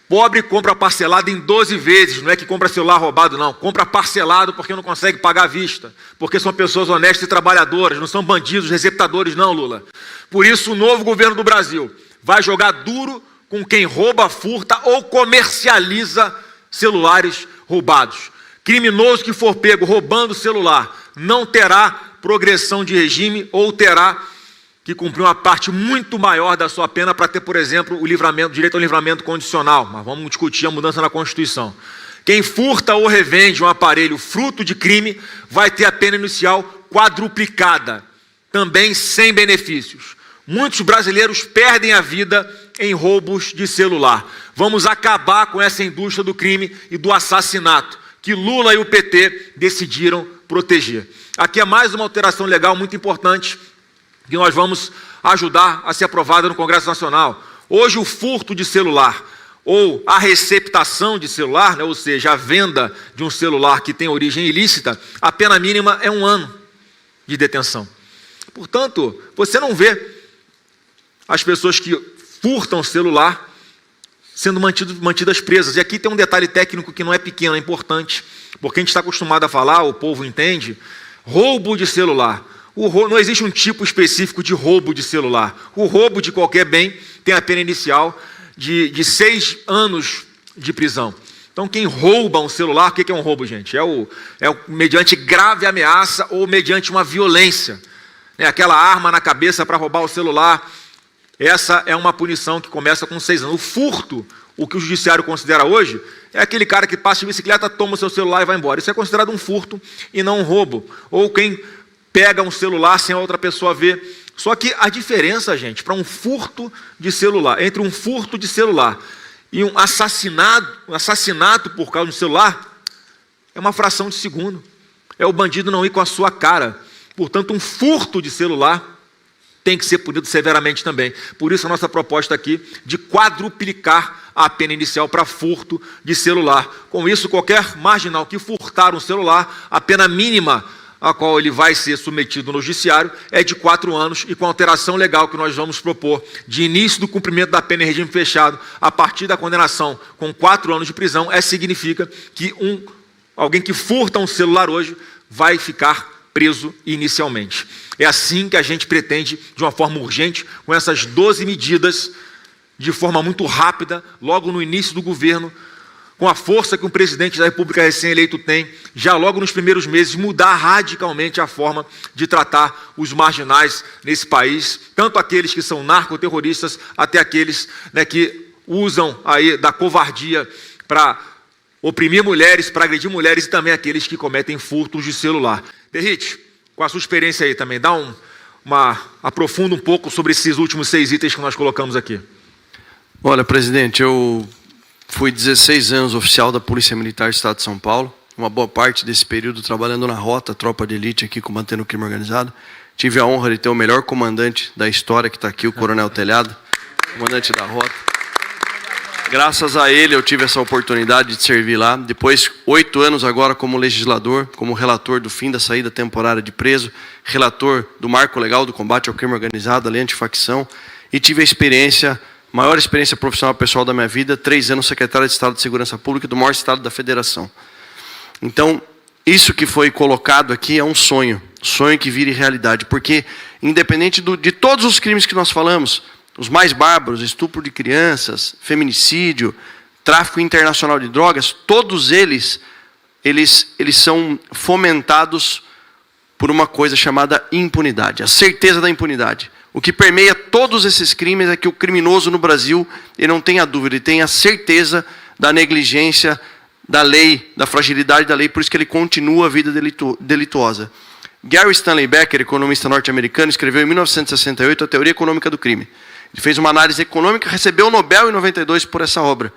Speaker 1: Pobre compra parcelado em 12 vezes, não é que compra celular roubado não, compra parcelado porque não consegue pagar à vista, porque são pessoas honestas e trabalhadoras, não são bandidos, receptadores não, Lula. Por isso o novo governo do Brasil vai jogar duro com quem rouba, furta ou comercializa celulares roubados. Criminoso que for pego roubando celular não terá progressão de regime ou terá que cumprir uma parte muito maior da sua pena para ter, por exemplo, o direito ao livramento condicional. Mas vamos discutir a mudança na Constituição. Quem furta ou revende um aparelho fruto de crime vai ter a pena inicial quadruplicada, também sem benefícios. Muitos brasileiros perdem a vida em roubos de celular. Vamos acabar com essa indústria do crime e do assassinato que Lula e o PT decidiram proteger. Aqui é mais uma alteração legal muito importante que nós vamos ajudar a ser aprovada no Congresso Nacional. Hoje o furto de celular ou a receptação de celular, ou seja, a venda de um celular que tem origem ilícita, a pena mínima é 1 ano de detenção. Portanto, você não vê as pessoas que furtam celular sendo mantidas presas. E aqui tem um detalhe técnico que não é pequeno, é importante, porque a gente está acostumado a falar, o povo entende, roubo de celular. Não existe um tipo específico de roubo de celular. O roubo de qualquer bem tem a pena inicial de 6 anos de prisão. Então, quem rouba um celular, o que é um roubo, gente? Mediante grave ameaça ou mediante uma violência. Aquela arma na cabeça para roubar o celular, essa é uma punição que começa com 6 anos. O furto, o que o judiciário considera hoje, é aquele cara que passa de bicicleta, toma o seu celular e vai embora. Isso é considerado um furto e não um roubo. Ou quem pega um celular sem a outra pessoa ver. Só que a diferença, gente, para um furto de celular, entre um furto de celular e um assassinato por causa de um celular, é uma fração de segundo. É o bandido não ir com a sua cara. Portanto, um furto de celular tem que ser punido severamente também. Por isso a nossa proposta aqui de quadruplicar a pena inicial para furto de celular. Com isso, qualquer marginal que furtar um celular, a pena mínima a qual ele vai ser submetido no judiciário é de 4 anos, e com a alteração legal que nós vamos propor de início do cumprimento da pena em regime fechado, a partir da condenação com 4 anos de prisão, significa que alguém que furta um celular hoje vai ficar preso inicialmente. É assim que a gente pretende, de uma forma urgente, com essas 12 medidas, de forma muito rápida, logo no início do governo, com a força que um presidente da República recém-eleito tem, já logo nos primeiros meses, mudar radicalmente a forma de tratar os marginais nesse país, tanto aqueles que são narcoterroristas, até aqueles que usam aí da covardia para oprimir mulheres, para agredir mulheres, e também aqueles que cometem furtos de celular. Derrite, com a sua experiência aí também, aprofunda um pouco sobre esses últimos 6 itens que nós colocamos aqui.
Speaker 2: Olha, presidente, eu fui 16 anos oficial da Polícia Militar do Estado de São Paulo, uma boa parte desse período trabalhando na rota, tropa de elite aqui, combatendo o crime organizado. Tive a honra de ter o melhor comandante da história, que está aqui, o Coronel Telhado, comandante da rota. Graças a ele eu tive essa oportunidade de servir lá. Depois, 8 anos agora como legislador, como relator do fim da saída temporária de preso, relator do marco legal do combate ao crime organizado, a lei antifacção, e tive a maior experiência profissional pessoal da minha vida, 3 anos secretário de Estado de Segurança Pública do maior estado da Federação. Então, isso que foi colocado aqui é um sonho que vire realidade, porque independente de todos os crimes que nós falamos, os mais bárbaros, estupro de crianças, feminicídio, tráfico internacional de drogas, todos eles são fomentados por uma coisa chamada impunidade, a certeza da impunidade. O que permeia todos esses crimes é que o criminoso no Brasil, ele não tem a dúvida, ele tem a certeza da negligência da lei, da fragilidade da lei, por isso que ele continua a vida delituosa. Gary Stanley Becker, economista norte-americano, escreveu em 1968 a Teoria Econômica do Crime. Ele fez uma análise econômica, recebeu o Nobel em 92 por essa obra.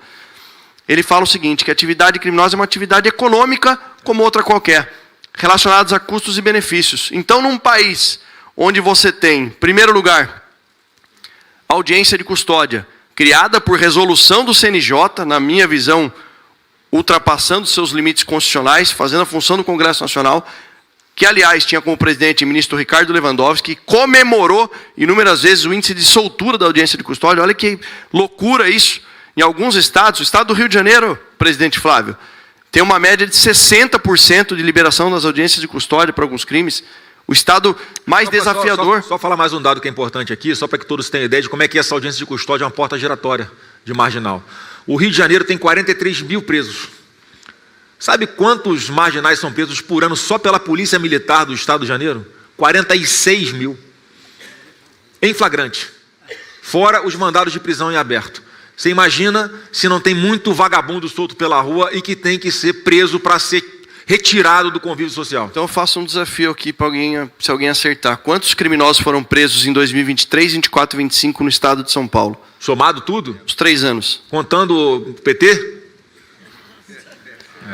Speaker 2: Ele fala o seguinte, que a atividade criminosa é uma atividade econômica como outra qualquer, relacionados a custos e benefícios. Então, num país onde você tem, em primeiro lugar, audiência de custódia, criada por resolução do CNJ, na minha visão, ultrapassando seus limites constitucionais, fazendo a função do Congresso Nacional, que, aliás, tinha como presidente o ministro Ricardo Lewandowski, que comemorou inúmeras vezes o índice de soltura da audiência de custódia. Olha que loucura isso. Em alguns estados, o estado do Rio de Janeiro, presidente Flávio, tem uma média de 60% de liberação das audiências de custódia para alguns crimes. O estado mais desafiador...
Speaker 1: Só falar mais um dado que é importante aqui, só para que todos tenham ideia de como é que essa audiência de custódia é uma porta giratória de marginal. O Rio de Janeiro tem 43 mil presos. Sabe quantos marginais são presos por ano só pela Polícia Militar do Estado de Janeiro? 46 mil. Em flagrante. Fora os mandados de prisão em aberto. Você imagina se não tem muito vagabundo solto pela rua e que tem que ser preso para ser retirado do convívio social?
Speaker 2: Então eu faço um desafio aqui para alguém, se alguém acertar. Quantos criminosos foram presos em 2023, 24 e 25 no estado de São Paulo?
Speaker 1: Somado tudo?
Speaker 2: Os 3 anos.
Speaker 1: Contando o PT?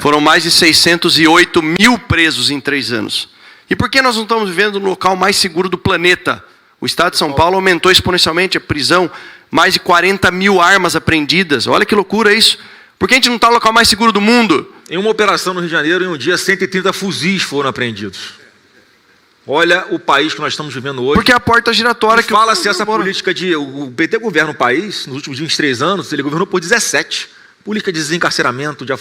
Speaker 2: Foram mais de 608 mil presos em 3 anos. E por que nós não estamos vivendo no local mais seguro do planeta? O estado de São Paulo aumentou exponencialmente a prisão, mais de 40 mil armas apreendidas. Olha que loucura isso. Por que a gente não está no local mais seguro do mundo?
Speaker 1: Em uma operação no Rio de Janeiro, em um dia, 130 fuzis foram apreendidos. Olha o país que nós estamos vivendo hoje.
Speaker 2: Porque é a porta giratória que...
Speaker 1: Fala-se essa política de... O PT governa o país, nos últimos 23 anos, ele governou por 17. Política de desencarceramento, de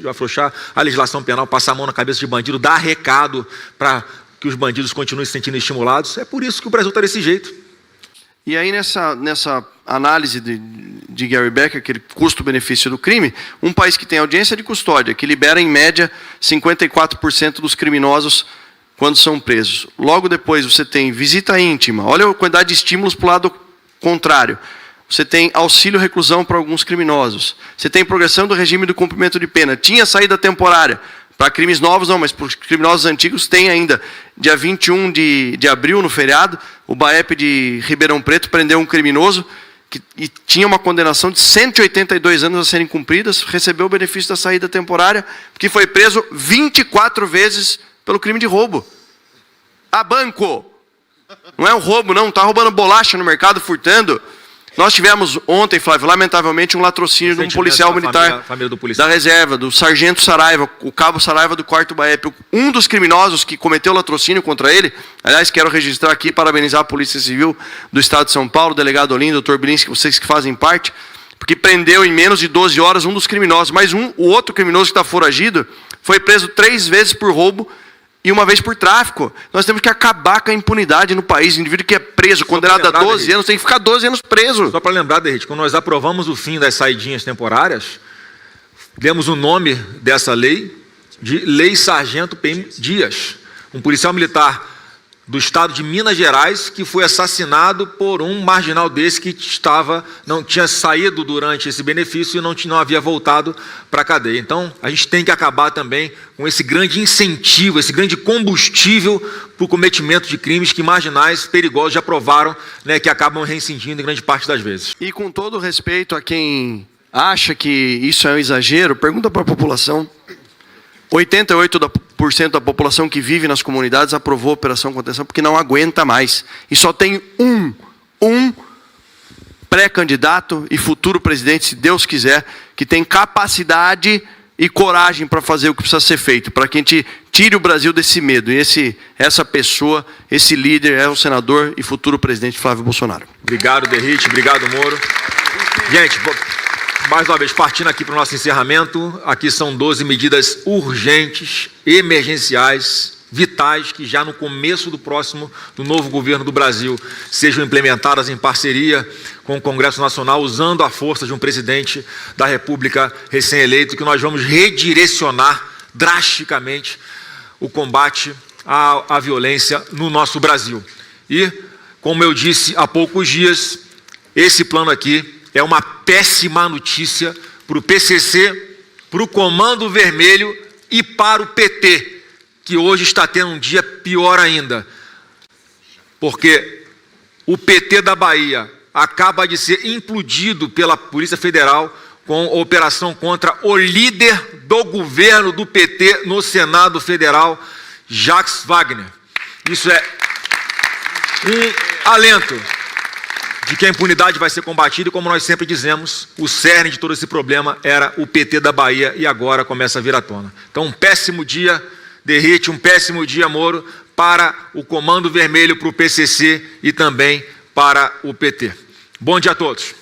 Speaker 1: afrouxar a legislação penal, passar a mão na cabeça de bandido, dar recado para que os bandidos continuem se sentindo estimulados. É por isso que o Brasil está desse jeito.
Speaker 2: E aí, nessa análise de Gary Becker, aquele custo-benefício do crime, um país que tem audiência de custódia, que libera, em média, 54% dos criminosos quando são presos. Logo depois, você tem visita íntima. Olha a quantidade de estímulos para o lado contrário. Você tem auxílio-reclusão para alguns criminosos. Você tem progressão do regime do cumprimento de pena. Tinha saída temporária. Para crimes novos não, mas para os criminosos antigos tem ainda. Dia 21 de abril, no feriado, o BAEP de Ribeirão Preto prendeu um criminoso e tinha uma condenação de 182 anos a serem cumpridas, recebeu o benefício da saída temporária, porque foi preso 24 vezes pelo crime de roubo. A banco! Não é um roubo, não. Está roubando bolacha no mercado, furtando. Nós tivemos ontem, Flávio, lamentavelmente, um latrocínio de um policial militar da reserva, do sargento Saraiva, o cabo Saraiva do 4º BAEP. Um dos criminosos que cometeu latrocínio contra ele, aliás, quero registrar aqui, parabenizar a Polícia Civil do Estado de São Paulo, o delegado Olinda, o doutor Bilinski, vocês que fazem parte, porque prendeu em menos de 12 horas um dos criminosos. Mas o outro criminoso que está foragido foi preso 3 vezes por roubo e 1 vez por tráfico. Nós temos que acabar com a impunidade no país. O indivíduo que é preso, condenado a 12 anos, tem que ficar 12 anos preso.
Speaker 1: Só para lembrar, Derrite, quando nós aprovamos o fim das saidinhas temporárias, demos o nome dessa lei de Lei Sargento PM Dias, um policial militar do estado de Minas Gerais que foi assassinado por um marginal desse que não tinha saído durante esse benefício e não havia voltado para a cadeia. Então, a gente tem que acabar também com esse grande incentivo, esse grande combustível para o cometimento de crimes que marginais perigosos já provaram, né, que acabam reincidindo em grande parte das vezes.
Speaker 2: E com todo respeito a quem acha que isso é um exagero, pergunta para a população. 88% da população que vive nas comunidades aprovou a operação contenção porque não aguenta mais. E só tem um pré-candidato e futuro presidente, se Deus quiser, que tem capacidade e coragem para fazer o que precisa ser feito, para que a gente tire o Brasil desse medo. E essa pessoa, esse líder é o senador e futuro presidente Flávio Bolsonaro.
Speaker 1: Obrigado, Derrite. Obrigado, Moro. Gente, mais uma vez, partindo aqui para o nosso encerramento, aqui são 12 medidas urgentes, emergenciais, vitais, que já no começo do novo governo do Brasil sejam implementadas em parceria com o Congresso Nacional, usando a força de um presidente da República recém-eleito, que nós vamos redirecionar drasticamente o combate à violência no nosso Brasil. E, como eu disse há poucos dias, esse plano aqui é uma péssima notícia para o PCC, para o Comando Vermelho e para o PT, que hoje está tendo um dia pior ainda, porque o PT da Bahia acaba de ser implodido pela Polícia Federal com a operação contra o líder do governo do PT no Senado Federal, Jacques Wagner. Isso é um alento de que a impunidade vai ser combatida e, como nós sempre dizemos, o cerne de todo esse problema era o PT da Bahia e agora começa a vir à tona. Então, um péssimo dia, Derrite, um péssimo dia, Moro, para o Comando Vermelho, para o PCC e também para o PT. Bom dia a todos.